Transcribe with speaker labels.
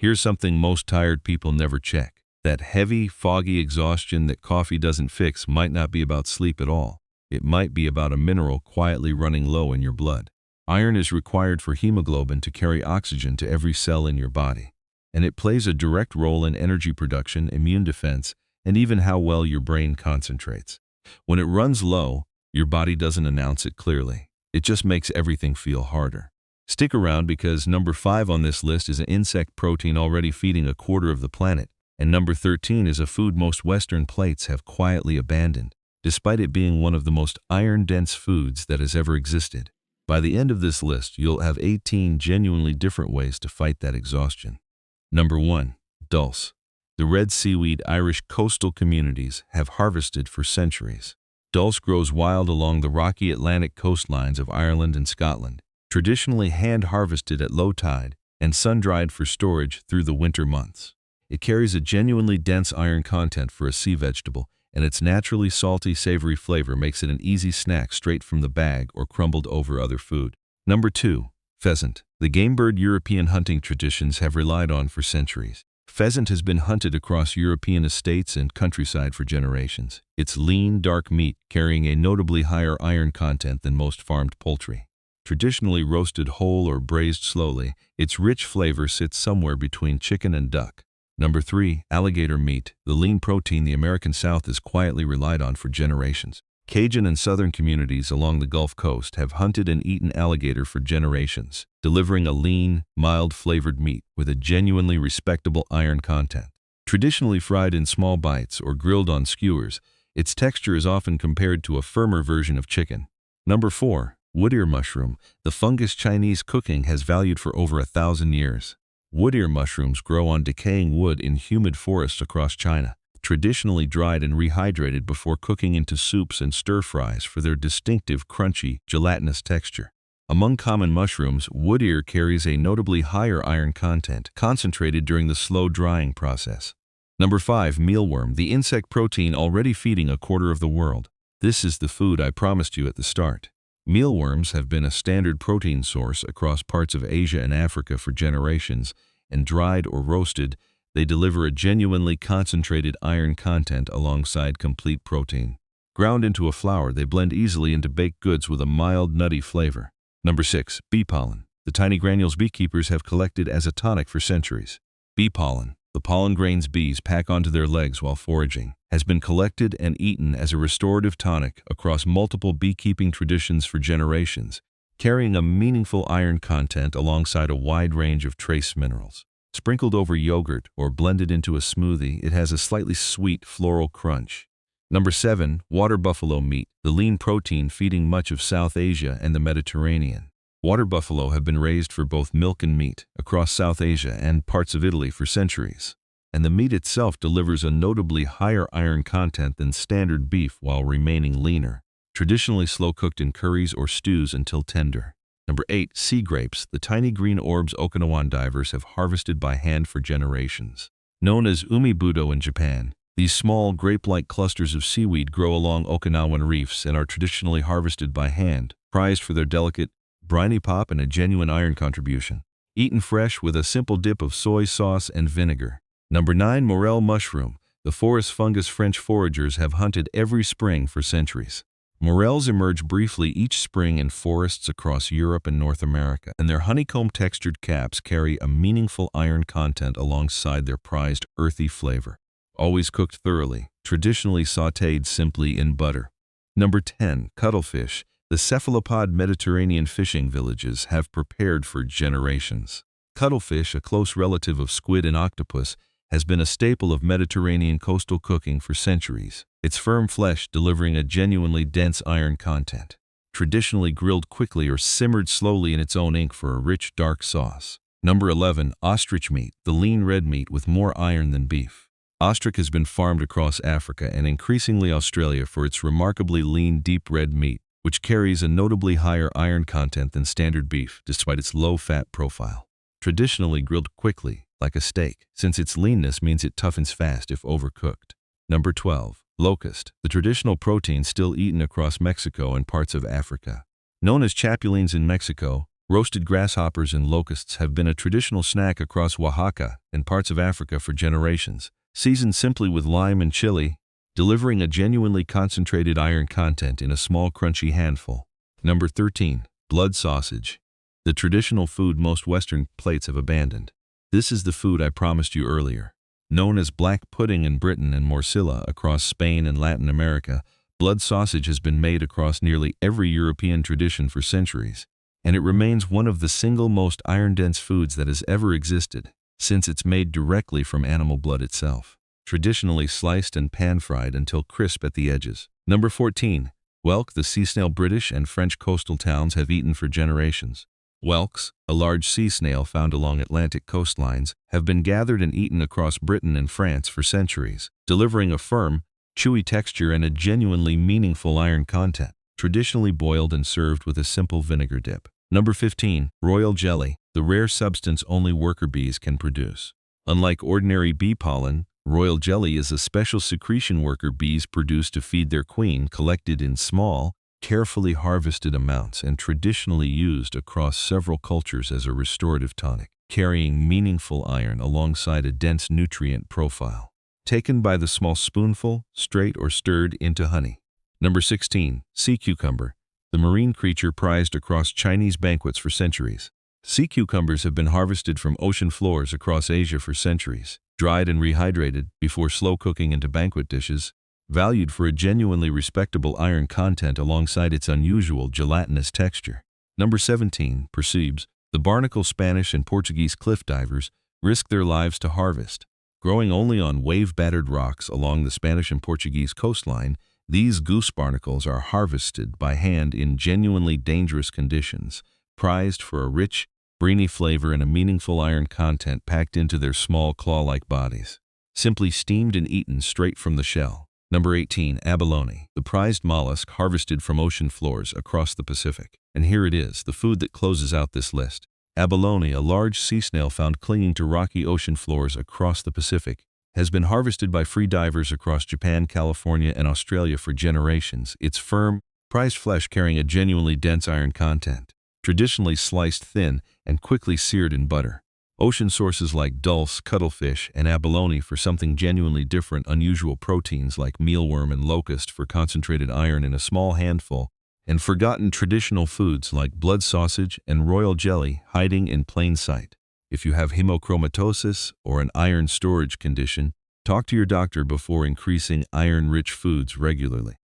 Speaker 1: Here's something most tired people never check. That heavy, foggy exhaustion that coffee doesn't fix might not be about sleep at all. It might be about a mineral quietly running low in your blood. Iron is required for hemoglobin to carry oxygen to every cell in your body, and it plays a direct role in energy production, immune defense, and even how well your brain concentrates. When it runs low, your body doesn't announce it clearly. It just makes everything feel harder. Stick around because number 5 on this list is an insect protein already feeding a quarter of the planet, and number 13 is a food most Western plates have quietly abandoned, despite it being one of the most iron-dense foods that has ever existed. By the end of this list, you'll have 18 genuinely different ways to fight that exhaustion. Number 1. Dulse. The red seaweed Irish coastal communities have harvested for centuries. Dulse grows wild along the rocky Atlantic coastlines of Ireland and Scotland, traditionally hand-harvested at low tide and sun-dried for storage through the winter months. It carries a genuinely dense iron content for a sea vegetable, and its naturally salty, savory flavor makes it an easy snack straight from the bag or crumbled over other food. Number 2. Pheasant. The game bird European hunting traditions have relied on for centuries. Pheasant has been hunted across European estates and countryside for generations. It's lean, dark meat carrying a notably higher iron content than most farmed poultry. Traditionally roasted whole or braised slowly, its rich flavor sits somewhere between chicken and duck. Number 3. Alligator meat. The lean protein the American South has quietly relied on for generations. Cajun and Southern communities along the Gulf Coast have hunted and eaten alligator for generations, delivering a lean, mild-flavored meat with a genuinely respectable iron content. Traditionally fried in small bites or grilled on skewers, its texture is often compared to a firmer version of chicken. Number 4. Wood ear mushroom. The fungus Chinese cooking has valued for over 1,000 years. Wood ear mushrooms grow on decaying wood in humid forests across China, traditionally dried and rehydrated before cooking into soups and stir-fries for their distinctive crunchy, gelatinous texture. Among common mushrooms, wood ear carries a notably higher iron content, concentrated during the slow drying process. Number 5. Mealworm, the insect protein already feeding a quarter of the world. This is the food I promised you at the start. Mealworms have been a standard protein source across parts of Asia and Africa for generations, and dried or roasted, they deliver a genuinely concentrated iron content alongside complete protein. Ground into a flour, they blend easily into baked goods with a mild, nutty flavor. Number 6. Bee pollen. The tiny granules beekeepers have collected as a tonic for centuries. Bee pollen, the pollen grains bees pack onto their legs while foraging, has been collected and eaten as a restorative tonic across multiple beekeeping traditions for generations, carrying a meaningful iron content alongside a wide range of trace minerals. Sprinkled over yogurt or blended into a smoothie, it has a slightly sweet floral crunch. Number 7. Water buffalo meat, the lean protein feeding much of South Asia and the Mediterranean. Water buffalo have been raised for both milk and meat across South Asia and parts of Italy for centuries, and the meat itself delivers a notably higher iron content than standard beef while remaining leaner, traditionally slow-cooked in curries or stews until tender. Number 8. Sea grapes, the tiny green orbs Okinawan divers have harvested by hand for generations. Known as umibudo in Japan, these small grape-like clusters of seaweed grow along Okinawan reefs and are traditionally harvested by hand, prized for their delicate, briny pop and a genuine iron contribution. Eaten fresh with a simple dip of soy sauce and vinegar. Number 9. Morel mushroom, the forest fungus French foragers have hunted every spring for centuries. Morels emerge briefly each spring in forests across Europe and North America, and their honeycomb-textured caps carry a meaningful iron content alongside their prized earthy flavor. Always cooked thoroughly, traditionally sautéed simply in butter. Number 10. Cuttlefish, the cephalopod Mediterranean fishing villages have prepared for generations. Cuttlefish, a close relative of squid and octopus, has been a staple of Mediterranean coastal cooking for centuries, its firm flesh delivering a genuinely dense iron content. Traditionally grilled quickly or simmered slowly in its own ink for a rich, dark sauce. Number 11. Ostrich meat, the lean red meat with more iron than beef. Ostrich has been farmed across Africa and increasingly Australia for its remarkably lean, deep red meat, which carries a notably higher iron content than standard beef despite its low-fat profile. Traditionally grilled quickly, like a steak, since its leanness means it toughens fast if overcooked. Number 12. Locust, the traditional protein still eaten across Mexico and parts of Africa. Known as chapulines in Mexico, Roasted grasshoppers and locusts have been a traditional snack across Oaxaca and parts of Africa for generations, seasoned simply with lime and chili, delivering a genuinely concentrated iron content in a small crunchy handful. Number 13. Blood sausage. The traditional food most Western plates have abandoned. This is the food I promised you earlier. Known as black pudding in Britain and morcilla across Spain and Latin America, blood sausage has been made across nearly every European tradition for centuries, and it remains one of the single most iron-dense foods that has ever existed, since it's made directly from animal blood itself, traditionally sliced and pan-fried until crisp at the edges. Number 14. Whelk. The sea snail British and French coastal towns have eaten for generations. Whelks, a large sea snail found along Atlantic coastlines, have been gathered and eaten across Britain and France for centuries, delivering a firm, chewy texture and a genuinely meaningful iron content, traditionally boiled and served with a simple vinegar dip. Number 15. Royal jelly, the rare substance only worker bees can produce. Unlike ordinary bee pollen, royal jelly is a special secretion worker bees produce to feed their queen, collected in small, carefully harvested amounts and traditionally used across several cultures as a restorative tonic, carrying meaningful iron alongside a dense nutrient profile. Taken by the small spoonful, straight or stirred into honey. Number 16. Sea cucumber, the marine creature prized across Chinese banquets for centuries. Sea cucumbers have been harvested from ocean floors across Asia for centuries, dried and rehydrated before slow cooking into banquet dishes, valued for a genuinely respectable iron content alongside its unusual gelatinous texture. Number 17. Percebes, the barnacle Spanish and Portuguese cliff divers risk their lives to harvest. Growing only on wave-battered rocks along the Spanish and Portuguese coastline, these goose barnacles are harvested by hand in genuinely dangerous conditions, prized for a rich, briny flavor and a meaningful iron content packed into their small claw-like bodies. Simply steamed and eaten straight from the shell. Number 18. Abalone, the prized mollusk harvested from ocean floors across the Pacific. And here it is, the food that closes out this list. Abalone, a large sea snail found clinging to rocky ocean floors across the Pacific, has been harvested by free divers across Japan, California, and Australia for generations. Its firm, prized flesh carrying a genuinely dense iron content, traditionally sliced thin and quickly seared in butter. Ocean sources like dulse, cuttlefish, and abalone for something genuinely different, unusual proteins like mealworm and locust for concentrated iron in a small handful, and forgotten traditional foods like blood sausage and royal jelly hiding in plain sight. If you have hemochromatosis or an iron storage condition, talk to your doctor before increasing iron-rich foods regularly.